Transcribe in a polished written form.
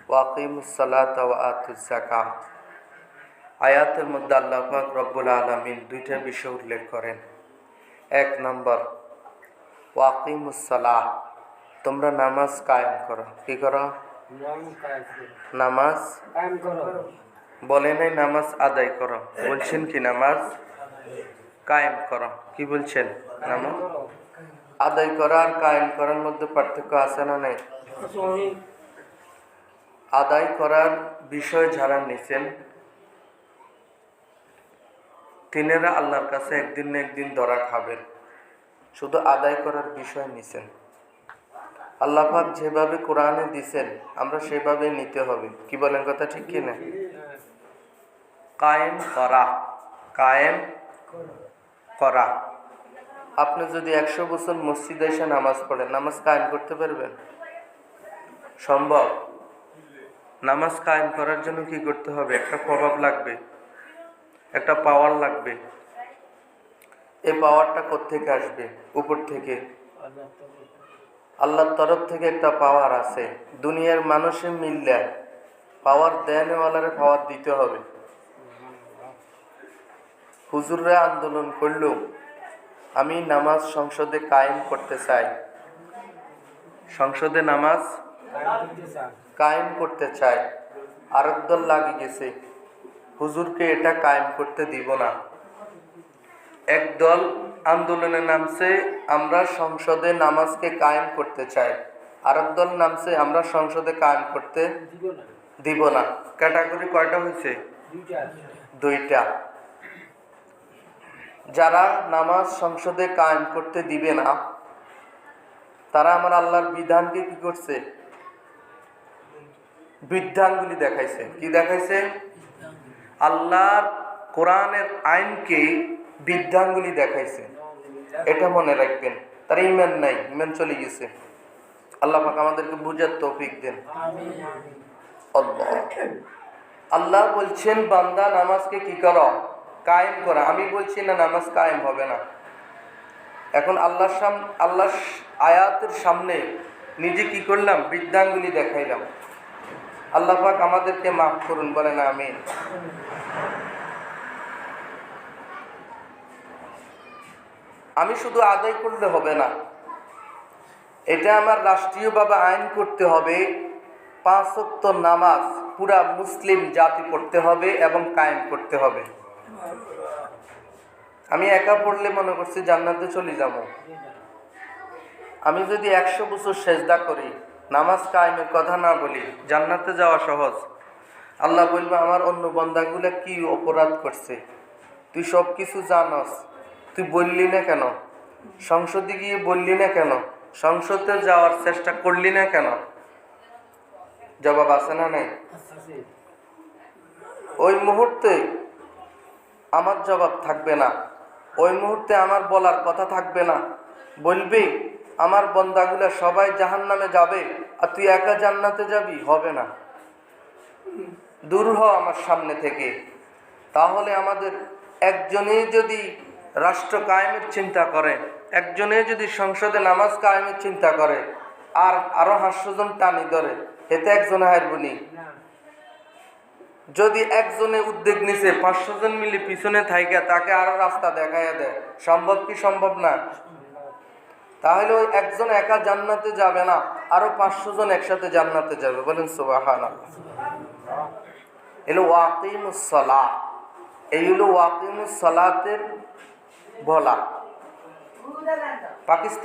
ওয়াকিমুস সালাতা ওয়া আতুজ যাকাত। আয়াতের মধ্যে আল্লাহ পাক রব্বুল আলামিন দুইটা বিষয় উল্লেখ করেন। এক নম্বর, ওয়াকিমুস সালাহ, তোমরা নামাজ কায়েম করো। কি করো? নামাজ বলে নাই নামাজ আদায় করো, বলছেন কি নামাজ কায়েম করো। কি বলছেন? নামাজ আদায় করা আর কায়েম করার মধ্যে পার্থক্য আছে না নেই? আদায় করার বিষয় যারা নিছেন তিনারা আল্লাহর কাছে একদিন না একদিন ধরা খাবেন। শুধু আদায় করার বিষয় নিছেন। আল্লাহ পাক যেভাবে কোরআনে দিছেন আমরা সেভাবে নিতে হবে। কি বলেন কথা ঠিক কি না? কায়েম করা, কায়েম করা। আপনি যদি 100 বছর মসজিদে এসে নামাজ পড়েন, নামাজ কায়েম করতে পারবেন? সম্ভব? নামাজ কায়েম করার জন্য কি করতে হবে? একটা প্রভাব লাগবে, একটা পাওয়ার লাগবে। এই পাওয়ারটা কোত্থেকে আসবে? উপর থেকে, আল্লাহর তরফ থেকে একটা পাওয়ার আছে। দুনিয়ার মানুষে মিললে পাওয়ার দেনওয়ালারে পাওয়ার দিতে হবে। হুজুররা আন্দোলন করলো, আমি নামাজ সংসদে কায়েম করতে চাই, সংসদে নামাজ কায়েম করতে চাই। আরেক দল লাগে গেছে, হুজুরকে এটা কায়েম করতে দিব না। একদল আন্দোলনে নামছে, আমরা সংসদে নামাজকে কায়েম করতে চাই। আরেক দল নামছে, আমরা সংসদে কায়েম করতে দিব না। ক্যাটাগরি কয়টা হয়েছে? দুইটা। যারা নামাজ সংসদে কায়েম করতে দিবে না তারা আমার আল্লাহর বিধানকে কি করছে? বৃদ্ধাঙ্গুলি দেখাইছে। কি দেখাইছে? আল্লাহর কোরআনের আইনকে বৃদ্ধাঙ্গুলি দেখাইছে। এটা মনে রাখবেন। তার ঈমান নাই, ঈমান চলে গেছে। আল্লাহ পাক আমাদেরকে বুঝার তৌফিক দেন। আল্লাহ বলছেন বান্দা নামাজকে কি করো? কায়েম করা। আমি বলছি না নামাজ কায়েম হবে না। এখন আল্লাহ আয়াতের সামনে নিজে কি করলাম? বৃদ্ধাঙ্গুলি দেখাইলাম। আল্লাহ পাক আমাদেরকে মাফ করুন, বলেন আমিন। আমি শুধু আদায় করলে হবে না, এটা আমার রাষ্ট্রীয়ভাবে আইন করতে হবে। 5 ওয়াক্ত নামাজ পুরা মুসলিম জাতি পড়তে হবে এবং কায়েম করতে হবে। আমি একা পড়লে মনে করছি জান্নাতে চলে যাব। আমি যদি 100 বছর সেজদা করি, নামাজ কায়েমের কথা না বলি, জান্নাতে যাওয়া সহজ। আল্লাহ বলবে আমার অন্য বান্দাগুলো কি অপরাধ করছে, তুই সব কিছু জানস, তুই বললি না কেন? সংসদে গিয়ে বললি না কেন? সংসদে যাওয়ার চেষ্টা করলি না কেন? জবাব আছে না নাই? ওই মুহূর্তে আমার জবাব থাকবে না, ওই মুহূর্তে আমার বলার কথা থাকবে না। বলবি আমার বান্দাগুলা সবাই জাহান্নামে যাবে আর তুই একা জান্নাতে যাবি? হবে না। দূর হ আমার সামনে থেকে। তাহলে আমাদের একজনে যদি রাষ্ট্র কায়েমের চিন্তা করে, একজনে যদি সংসদে নামাজ কায়েমের চিন্তা করে, আর আরো 500 জন টানি ধরে, এতে একজনে হারবনি। যদি একজনে উদ্যোগ নিছে, 500 জন মিলে পিছনে থাইকা তাকে আরো রাস্তা দেখাইয়া দেয়, সম্ভব কি সম্ভব না? তাহলে ওই একজন একা জান্নাতে যাবে না, আরো 500 জন একসাথে জান্নাতে যাবে। বলেন সুবহানাল্লাহ। এলো ওয়াকিমুস সালাহ, এই হলো ওয়াকিমুস সালাতের বলা। পাকিস্তান